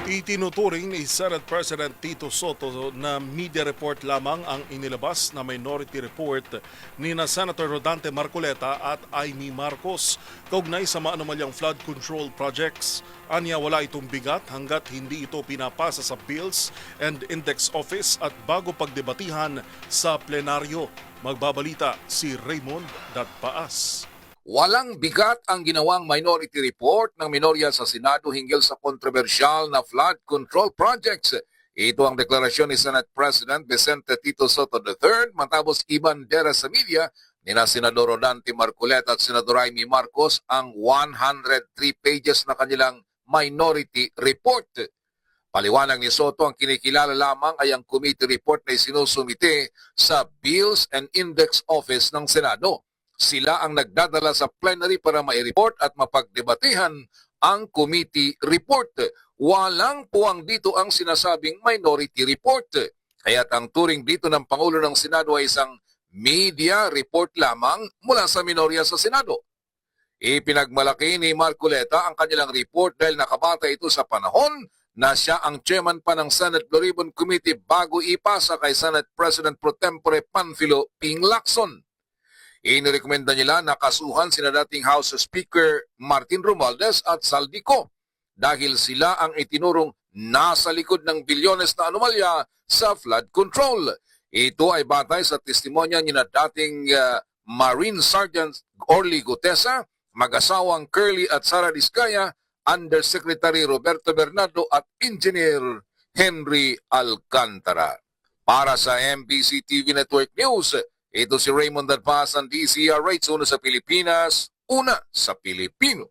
Itinuturing ni Senate President Tito Soto na media report lamang ang inilabas na minority report ni na Senator Rodante Marcoleta at Amy Marcos kaugnay sa maanumalyang flood control projects. Anya wala itong bigat hanggat hindi ito pinapasa sa Bills and Index Office at bago pagdebatihan sa plenaryo. Magbabalita si Raymond Datpaas. Walang bigat ang ginawang minority report ng minorya sa Senado hinggil sa kontrobersyal na flood control projects. Ito ang deklarasyon ni Senate President Vicente Tito Soto III matapos ibandera sa media ni na Senador Rodante Marcoleta at Senador Amy Marcos ang 103 pages na kanilang minority report. Paliwanag ni Soto, ang kinikilala lamang ay ang committee report na isinusumite sa Bills and Index Office ng Senado. Sila ang nagdadala sa plenary para mai-report at mapagdebatehan ang committee report. Walang puwang dito ang sinasabing minority report. Kaya't ang turing dito ng Pangulo ng Senado ay isang media report lamang mula sa minorya sa Senado. Ipinagmalaki ni Marcoleta ang kanilang report dahil nakabata ito sa panahon na siya ang chairman pa ng Senate Blue Ribbon Committee bago ipasa kay Senate President Pro Tempore Panfilo Ping Lacson. Inirekomenda nila na kasuhan sina dating House Speaker Martin Romualdez at Saldico dahil sila ang itinurong nasa likod ng bilyones na anomalya sa flood control. Ito ay batay sa testimonya ni na dating Marine Sergeant Orly Gutesa, mag-asawang Curly at Sara Diskaya, Undersecretary Roberto Bernardo at Engineer Henry Alcantara. Para sa MBC TV Network News, ito si Raymond Datpaas ng DCRH, una sa Pilipinas, una sa Pilipino.